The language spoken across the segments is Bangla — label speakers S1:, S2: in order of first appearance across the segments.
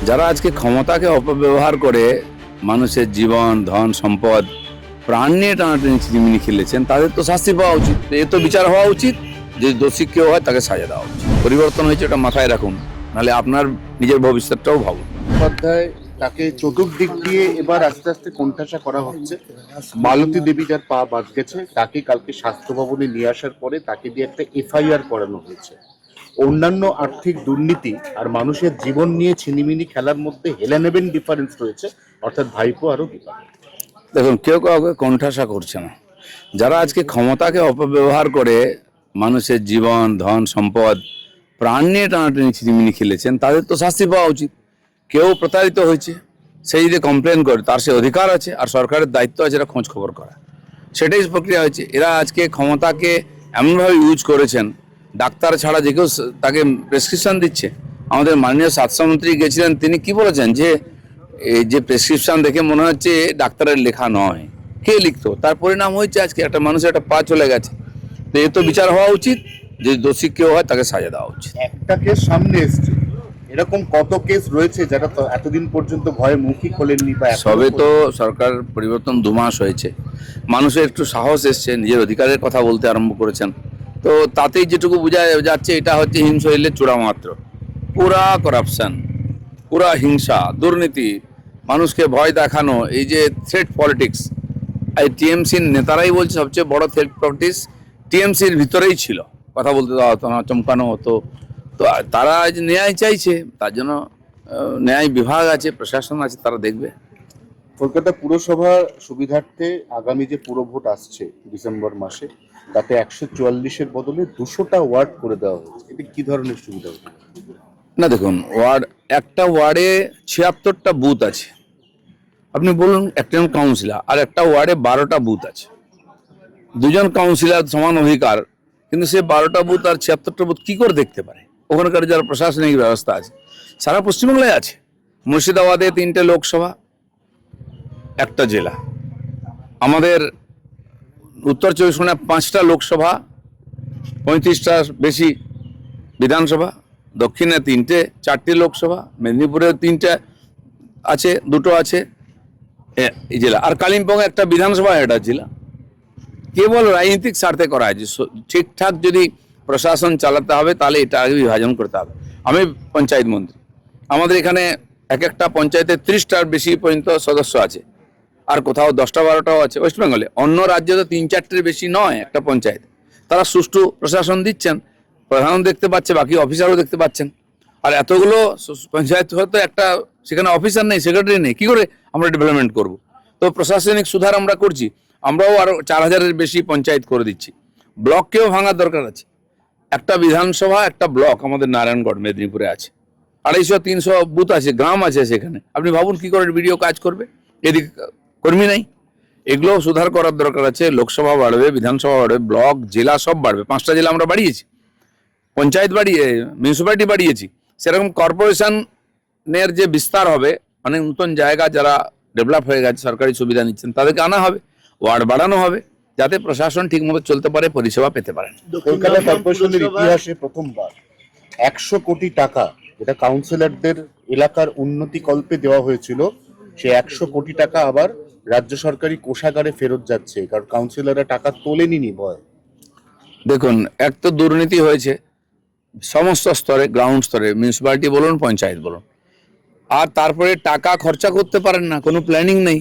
S1: যারা আজকে ক্ষমতাকে অপব্যবহার করে মানুষের জীবন ধন সম্পদ প্রাণ নিয়ে টানাটানি চিনিমিনি খেলেছেন তাদের তো শাস্তি পাওয়া উচিত। এ তো বিচার হওয়া উচিত, যে দোষী কেউ হয় তাকে সাজা দেওয়া উচিত। পরিবর্তন হয়েছে, এটা মাথায় রাখুন, নাহলে আপনার নিজের ভবিষ্যৎটাও ভাবুন।
S2: উপাধ্যায় তাকে চতুর্দিক দিয়ে এবার আস্তে আস্তে কোণঠাসা করা হচ্ছে। মালতী দেবী যার পা বাদ গেছে তাকে কালকে স্বাস্থ্য ভবনে নিয়ে আসার পরে তাকে দিয়ে একটা এফআইআর করানো হয়েছে। অন্যান্য আর্থিক দুর্নীতি আর মানুষের জীবন নিয়ে ছিনিমিনি খেলার মধ্যে হেলেনেবেন ডিফারেন্স রয়েছে, অর্থাৎ ভাইপো আরো বিপদ।
S1: দেখুন, কেউ কাউকে কোণঠাসা করছে না। যারা আজকে ক্ষমতাকে অপব্যবহার করে মানুষের জীবন ধন সম্পদ প্রাণ নিয়ে টানাটানি চিনিমিনি খেলেছেন তাদের তো শাস্তি পাওয়া উচিত। কেউ প্রতারিত হয়েছে, সেই যদি কমপ্লেন করে তার সে অধিকার আছে, আর সরকারের দায়িত্ব আছে এটা খোঁজ খবর করা। সেটাই প্রক্রিয়া হয়েছে। এরা আজকে ক্ষমতাকে এমনভাবে ইউজ করেছেন, ডাক্তার ছাড়া যে কেউ তাকে প্রেসক্রিপশন দিচ্ছে। আমাদের মাননীয় স্বাস্থ্যমন্ত্রী গেছিলেন, তিনি কি বলেছেন যে এই যে প্রেসক্রিপশন দেখে মনে হচ্ছে ডাক্তারের লেখা নয়, কে লিখতো? তার পরিণাম হয়েছে আজকে একটা মানুষের একটা পা চলে গেছে। তো এ তো বিচার হওয়া উচিত, যে দোষী কেউ হয় তাকে সাজা দেওয়া উচিত।
S2: একটা কেস সামনে এসছে, এরকম কত কেস রয়েছে যারা তো এতদিন পর্যন্ত ভয়ে মুখই খোলেননি বা
S1: সবে তো সরকার পরিবর্তন 2 মাস হয়েছে, মানুষের একটু সাহস এসছে, নিজের অধিকারের কথা বলতে আরম্ভ করেছেন। তো তাতেই যেটুকু বোঝা যাচ্ছে এটা হচ্ছে হিমশৈলের চূড়া মাত্র। পুরা করাপশন, পুরা হিংসা, দুর্নীতি, মানুষকে ভয় দেখানো, এই যে থ্রেট পলিটিক্স, এই টিএমসির নেতারাই বলছে সবচেয়ে বড় থ্রেট পলিটিক্স টিএমসির ভিতরেই ছিল। কথা বলতে দেওয়া হতো না, চমকানো হতো। তো তারা আজ ন্যায় চাইছে, তার জন্য ন্যায় বিভাগ আছে, প্রশাসন আছে, তারা দেখবে।
S2: কলকাতা পুরসভা সুবিধার্থে আগামী যে পুর ভোট আসছে ডিসেম্বর মাসে, তাতে 144-এর বদলে 200টা ওয়ার্ড করে দেওয়া হয়েছে। এটা কি ধরনের সুবিধা হবে?
S1: না দেখুন, একটা ওয়ার্ডে 76টা বুথ আছে। আপনি বলুন, একজন কাউন্সিলর, আর একটা ওয়ার্ডে 12টা বুথ আছে। দুজন কাউন্সিলর সমান অধিকার, কিন্তু সে 12টা বুথ আর 76টা বুথ কি করে দেখতে পারে? ওখানকার যারা প্রশাসনিক ব্যবস্থা আছে, সারা পশ্চিমবাংলায় আছে। মুর্শিদাবাদে 3টে লোকসভা, একটা জেলা। আমাদের উত্তর 24 পরগনায় 5টা লোকসভা, 35টা বেশি বিধানসভা। দক্ষিণে 3টে, 4টি লোকসভা। মেদিনীপুরে 3টে আছে, 2টো আছে এই জেলা। আর কালিম্পংয়ে একটা বিধানসভা, এটা জেলা। কেবল রাজনৈতিক স্বার্থে করা হয়েছে। ঠিকঠাক যদি প্রশাসন চালাতে হবে তাহলে এটা আগে বিভাজন করতে হবে। আমি পঞ্চায়েত মন্ত্রী, আমাদের এখানে এক একটা পঞ্চায়েতে 30টার বেশি পর্যন্ত সদস্য আছে, আর কোথাও 10টা 12টাও আছে ওয়েস্ট বেঙ্গলে। অন্য রাজ্যে তো 3-4টের বেশি নয় একটা পঞ্চায়েত। তারা সুষ্ঠু প্রশাসন দিচ্ছেন, প্রধান দেখতে পাচ্ছে, বাকি অফিসারও দেখতে পাচ্ছেন। আর এতগুলো পঞ্চায়েত হয়তো একটা সেখানে অফিসার নেই, সেক্রেটারি নেই, কি করে আমরা ডেভেলপমেন্ট করব? তো প্রশাসনিক সুধার আমরা করছি। আমরাও আরো 4000-এর বেশি পঞ্চায়েত করে দিচ্ছি। ব্লককেও ভাঙার দরকার আছে। একটা বিধানসভা, একটা ব্লক আমাদের নারায়ণগড় মেদিনীপুরে আছে। 250-300 বুথ আছে, গ্রাম আছে সেখানে। আপনি ভাবুন কি করে ভিডিও কাজ করবে, এদিকে কর্মী নাই। এগুলো সুধার করার দরকার আছে। লোকসভা বাড়বে, বিধানসভা বাড়বে, ব্লক জেলা সব বাড়বে। 5টা জেলা আমরা বাড়িয়েছি, পঞ্চায়েত বাড়িয়ে মিউনিসিপ্যালিটি বাড়িয়েছি। সেরকম কর্পোরেশনের যে বিস্তার হবে, অনেক নতুন জায়গা যারা ডেভেলপ হয়ে গেছে, সরকারি সুবিধা নিচ্ছেন, তাদেরকে আনা হবে, ওয়ার্ড বাড়ানো হবে, যাতে প্রশাসন ঠিকমতো চলতে পারে, পরিষেবা পেতে পারেন।
S2: কলকাতা কর্পোরেশনের ইতিহাসে প্রথমবার 100 কোটি টাকা, যেটা কাউন্সিলরদের এলাকার উন্নতি কল্পে দেওয়া হয়েছিল, সে 100 কোটি টাকা আবার রাজ্য সরকারি কোষাগারে ফেরত যাচ্ছে, কারণ কাউন্সিলররা টাকা তোলেনি ভয়।
S1: দেখুন, এক তো দুর্নীতি হয়েছে সমস্ত স্তরে, গ্রাউন্ড স্তরে, মিউনিসিপ্যালিটি বলুন, পঞ্চায়েত বলুন। আর তারপরে টাকা খরচা করতে পারেন না, কোনো প্ল্যানিং নেই।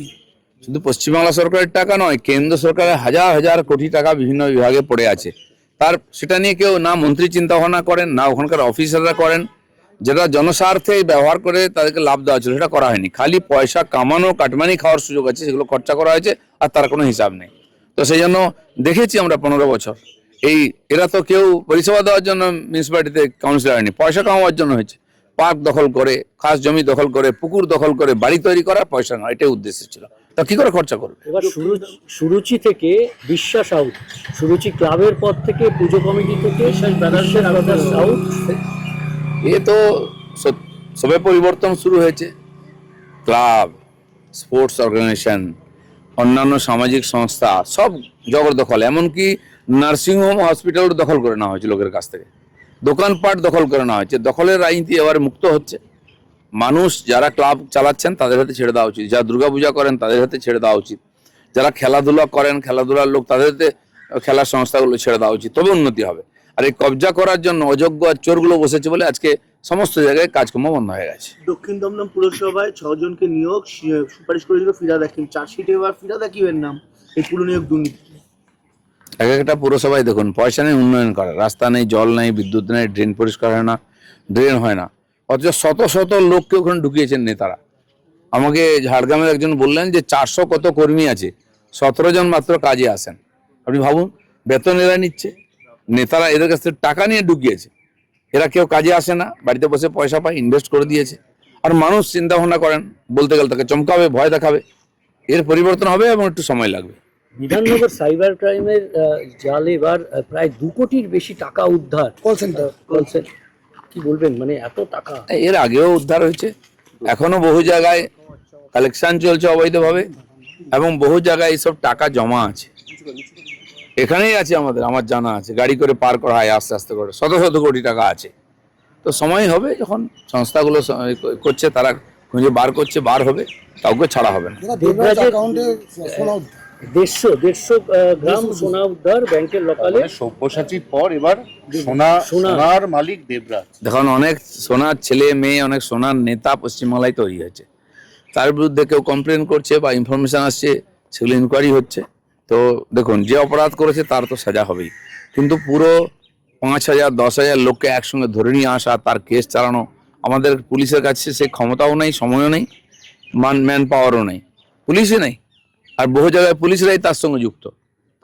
S1: শুধু পশ্চিমবাংলা সরকারের টাকা নয়, কেন্দ্র সরকারের হাজার হাজার কোটি টাকা বিভিন্ন বিভাগে পড়ে আছে। সেটা নিয়ে কেউ না মন্ত্রী চিন্তা ভাবনা করেন, না ওখানকার অফিসাররা করেন। যেটা জনস্বার্থে ব্যবহার করে তাদেরকে লাভ দেওয়া ছিল, সেটা করা হয়নি। খালি পয়সা কামানো, কাটমানি খাওয়ার সুযোগ আছে, সেগুলো খরচা করা হয়েছে, আর তার কোনো হিসাব নেই। তো সেই জন্য দেখেছি আমরা 15 বছর, এরা তো কেউ পরিষেবা দেওয়ার জন্য মিউনিসিপ্যালিটিতে কাউন্সিলর হয়নি, পয়সা কামাবার জন্য হয়েছে। পার্ক দখল করে, খাস জমি দখল করে, পুকুর দখল করে বাড়ি তৈরি করা, পয়সা না, এটাই উদ্দেশ্য ছিল। তা কি করে খরচা করবে?
S3: এবার সুরুচি থেকে বিশ্বাস আউট, সুরুচি ক্লাবের পর থেকে পুজো কমিটি থেকে ব্রাদার্স আউট।
S1: এ তো সবে পরিবর্তন শুরু হয়েছে। ক্লাব, স্পোর্টস অর্গানাইজেশন, অন্যান্য সামাজিক সংস্থা সব জবরদখল। এমনকি নার্সিংহোম, হসপিটাল দখল করে নেওয়া হয়েছে লোকের কাছ থেকে, দোকানপাট দখল করে নেওয়া হয়েছে। দখলের রাজনীতি এবারে মুক্ত হচ্ছে। মানুষ যারা ক্লাব চালাচ্ছেন তাদের হাতে ছেড়ে দেওয়া উচিত, যারা দুর্গাপূজা করেন তাদের হাতে ছেড়ে দেওয়া উচিত, যারা খেলাধুলা করেন খেলাধুলার লোক তাদের হাতে খেলার সংস্থাগুলো ছেড়ে দেওয়া উচিত, তবে উন্নতি হবে। আর এই কবজা করার জন্য অযোগ্য আর চোরগুলো বসেছে বলে আজকে সমস্ত জায়গায় কাজকর্ম বন্ধ হয়ে গেছে।
S4: দক্ষিণ দমদম পুরসভায় 6 জনকে নিয়োগ সুপারিশ করেছিল ফিরাদ হাকিম, চার্জশিটে এবার ফিরাদ হাকিমের নাম এই পুরো নিয়োগ দুর্নীতি।
S1: এক একটা পুরসভায় দেখুন পয়সা নেই উন্নয়ন করার, রাস্তা নেই, জল নেই, বিদ্যুৎ নেই, ড্রেন পরিষ্কার হয় না, ড্রেন হয় না, অথচ শত শত লোককে ওখানে ঢুকিয়েছেন নেতারা। আমাকে ঝাড়গ্রামের একজন বললেন যে 400 কত কর্মী আছে, 17 জন মাত্র কাজে আসেন। আপনি ভাবুন, বেতন এরা নিচ্ছে, নেতারা এদের কাছ থেকে টাকা নিয়ে ঢুকিয়েছে, এরা কেউ কাজে আসে না, বাড়িতে বসে পয়সা পায়, ইনভেস্ট করে দিয়েছে। আর মানুষ চিন্তা ভাবনা করেন, বলতে গেলে তাকে চমকাবে, ভয় দেখাবে। এর পরিবর্তন হবে এবং একটু সময় লাগবে।
S3: বিধাননগর সাইবার ক্রাইমের জালে এবার প্রায় 2 কোটির বেশি টাকা উদ্ধার। কল সেন্টার কি বলবেন, মানে এত টাকা?
S1: এর আগেও উদ্ধার হয়েছে, এখনো বহু জায়গায় কালেকশন চলছে অবৈধভাবে এবং বহু জায়গায় এইসব টাকা জমা আছে। এখানেই আছে আমার জানা আছে, গাড়ি করে পার করা হয় আস্তে আস্তে করে, শত শত কোটি টাকা আছে। তো সময় হবে যখন সংস্থাগুলো করছে, তারা খুঁজে বার করছে, বার হবে, কাউকে ছাড়া হবে না।
S3: দেবরাজের 150 গ্রাম সোনা উদ্ধার ব্যাংকের লোকালে।
S2: সব্যসাচীর পর এবার সোনার মালিক দেবরাজ।
S1: দেখুন, অনেক সোনার ছেলে মেয়ে, অনেক সোনার নেতা পশ্চিমবাংলায় তৈরি হয়েছে, তার বিরুদ্ধে কেউ কমপ্লেন করছে বা ইনফরমেশন আসছে, সেগুলো ইনকোয়ারি হচ্ছে। তো দেখুন, যে অপরাধ করেছে তার তো সাজা হবেই, কিন্তু পুরো 5,000 10,000 লোককে একসঙ্গে ধরে নিয়ে আসা, তার কেস চালানো, আমাদের পুলিশের কাছে সেই ক্ষমতাও নেই, সময়ও নেই, ম্যান পাওয়ারও নেই, পুলিশই নেই। আর বহু জায়গায় পুলিশরাই তার সঙ্গে যুক্ত,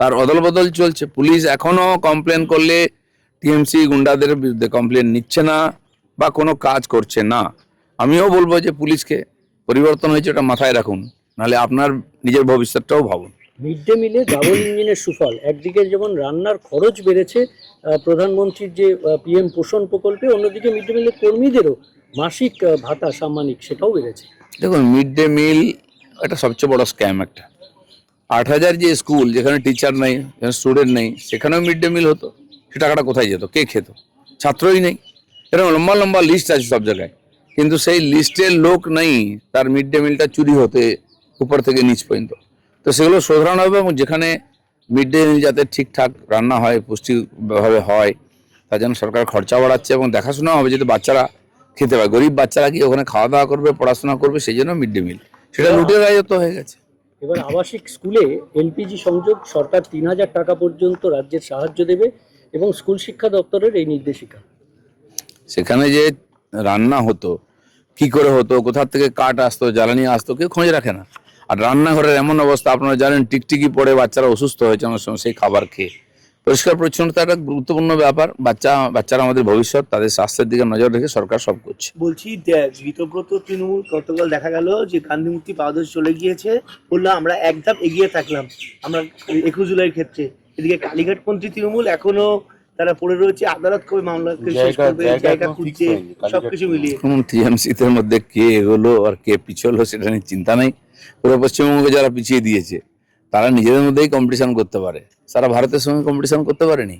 S1: তার অদল বদল চলছে। পুলিশ এখনো কমপ্লেন করলে টিএমসি গুন্ডাদের বিরুদ্ধে কমপ্লেন নিচ্ছে না বা কোনো কাজ করছে না। আমিও বলবো যে পুলিশকে পরিবর্তন হয়েছে, ওটা মাথায় রাখুন, নাহলে আপনার নিজের ভবিষ্যৎটাও ভাবুন।
S3: মিড ডে মিলে ডাবল ইঞ্জিনের সুফল, একদিকে যেমন রান্নার খরচ বেড়েছে প্রধানমন্ত্রীর যে পিএম পোষণ প্রকল্পে, অন্যদিকে মিড ডে মিলের কর্মীদেরও মাসিক ভাতা সাম্মানিক সেটাও বেড়েছে।
S1: দেখুন, মিড ডে মিল এটা সবচেয়ে বড় স্ক্যাম একটা। 8,000 যে স্কুল যেখানে টিচার নেই, যেখানে স্টুডেন্ট নেই, সেখানেও মিড ডে মিল হতো, সে টাকাটা কোথায় যেত, কে খেত? ছাত্রই নেই। এরকম লম্বা লম্বা লিস্ট আছে সব জায়গায়, কিন্তু সেই লিস্টের লোক নেই, তার মিড ডে মিলটা চুরি হতে উপর থেকে নিচ পর্যন্ত। তো সেগুলো শোধরানো হবে এবং যেখানে মিড ডে মিল যাতে ঠিকঠাক রান্না হয়, পুষ্টিভাবে হয়, তার জন্য সরকার খরচা বাড়াচ্ছে এবং দেখাশোনা হবে যাতে বাচ্চারা খেতে পায়। গরিব বাচ্চারা কি ওখানে খাওয়া দাওয়া করবে, পড়াশোনা করবে, সেই জন্য মিড ডে মিল, সেটা লুটের রাজত্ব হয়ে গেছে।
S3: এবার আবাসিক স্কুলে এলপিজি সংযোগ সরকার 3,000 টাকা পর্যন্ত রাজ্যের সাহায্য দেবে এবং স্কুল শিক্ষা দপ্তরের এই নির্দেশিকা।
S1: সেখানে যে রান্না হতো, কি করে হতো, কোথা থেকে কাঠ আসতো, জ্বালানি আসতো, কেউ খোঁজ রাখে না। আর রান্নাঘরের এমন অবস্থা, আপনারা জানেন, টিকটিকি পড়ে বাচ্চারা অসুস্থ হয়েছে অনেক সময় সেই খাবার খেয়ে। পরিষ্কার পরিচ্ছন্নতা একটা গুরুত্বপূর্ণ ব্যাপার। বাচ্চারা আমাদের ভবিষ্যৎ, তাদের স্বাস্থ্যের দিকে নজর রেখে সরকার সব করছে।
S4: বলছি ঋতব্রত তৃণমূল গতকাল দেখা গেল যে গান্ধী মূর্তি পাদদেশে চলে গিয়েছে, বললো আমরা এক ধাপ এগিয়ে থাকলাম আমরা 21 জুলাইয়ের ক্ষেত্রে। এদিকে কালীঘাটপন্থী তৃণমূল এখনো তারা পড়ে রয়েছে, আদালত কবে মামলা শেষ করবে, জায়গা খুঁজছে, সবকিছু মিলিয়ে।
S1: টিএমসিদের মধ্যে কে এগোলো আর কে পিছলো সেটা নিয়ে চিন্তা নেই। পুরো পশ্চিমবঙ্গে যারা পিছিয়ে দিয়েছে তারা নিজেদের মধ্যেই কম্পিটিশন করতে পারে, সারা ভারতের সঙ্গে কম্পিটিশন করতে পারেনি।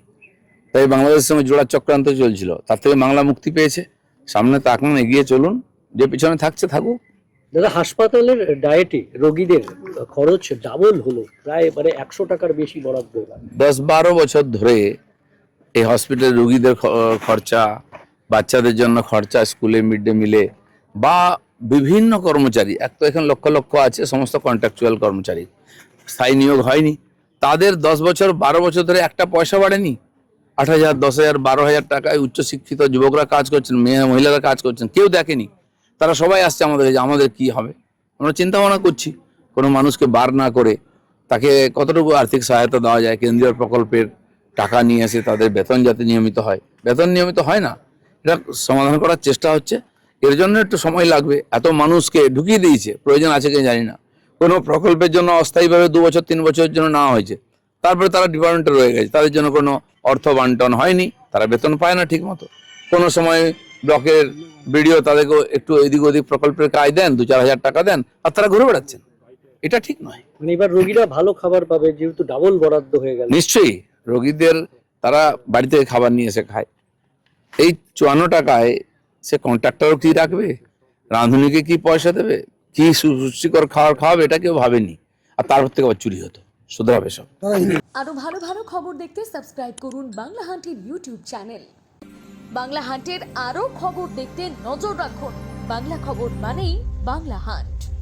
S1: তাই বাংলাদেশের সঙ্গে জোড়া চক্রান্ত চলছিল, তার থেকে বাংলা মুক্তি পেয়েছে। সামনে তাকান, এগিয়ে চলুন, যে পিছনে থাকছে থাকুক।
S3: দাদা, হাসপাতালের ডায়েটে রোগীদের খরচ ডাবল হলো, প্রায় 100 টাকার বেশি বরাদ্দ।
S1: 10-12 বছর ধরে এই হসপিটালে রোগীদের খরচা, বাচ্চাদের জন্য খরচা, স্কুলে মিড ডে মিলে বা বিভিন্ন কর্মচারী, এক তো এখানে লক্ষ লক্ষ আছে সমস্ত কন্ট্রাকচুয়াল কর্মচারী, স্থায়ী নিয়োগ হয়নি, তাদের 10 বছর 12 বছর ধরে একটা পয়সা বাড়েনি। 8,000 10,000 12,000 টাকায় উচ্চশিক্ষিত যুবকরা কাজ করছেন, মহিলারা কাজ করছেন, কেউ দেখেনি। তারা সবাই আসছে আমাদের কাছে, আমাদের কি হবে। আমরা চিন্তা ভাবনা করছি কোনো মানুষকে বার না করে তাকে কতটুকু আর্থিক সহায়তা দেওয়া যায়, কেন্দ্রীয় প্রকল্পের টাকা নিয়ে এসে তাদের বেতন যাতে নিয়মিত হয়। বেতন নিয়মিত হয় না, এটা সমাধান করার চেষ্টা হচ্ছে। এর জন্য একটু সময় লাগবে। এত মানুষকে ঢুকিয়ে দিয়েছে, প্রয়োজন আছে কি জানি না। কোনো প্রকল্পের জন্য অস্থায়ীভাবে 2 বছর 3 বছরের জন্য নেওয়া হয়েছে, তারপরে তারা ডিপার্টমেন্টে রয়ে গেছে, তাদের জন্য কোনো অর্থ বন্টন হয়নি, তারা বেতন পায় না ঠিক মতো। কোনো সময় ব্লকের বিডিও তাদেরকে একটু এদিক ওদিক প্রকল্পের কাজ দেন, 2-4 হাজার টাকা দেন, আর তারা ঘুরে বেড়াচ্ছেন। এটা ঠিক নয়।
S3: মানে এবার রোগীরা ভালো খাবার পাবে যেহেতু ডাবল বরাদ্দ হয়ে গেল।
S1: নিশ্চয়ই রোগীদের তারা বাড়ি থেকে খাবার নিয়ে এসে খায়। এই 54 টাকায় সে কন্ট্রাক্টরও কি রাখবে, রাঁধুনিকে কি পয়সা দেবে, কি সুষ্টিকর খাবার খাওয়াবে, এটা কেউ ভাবেনি। আর তারপর থেকে আবার চুরি হতো, শুধরাবে সব।
S5: আরো ভালো ভালো খবর দেখতে সাবস্ক্রাইব করুন বাংলা হান্টের ইউটিউব চ্যানেল। বাংলা হান্টের আরো খবর দেখতে নজর রাখুন। বাংলা খবর মানেই বাংলা হান্ট।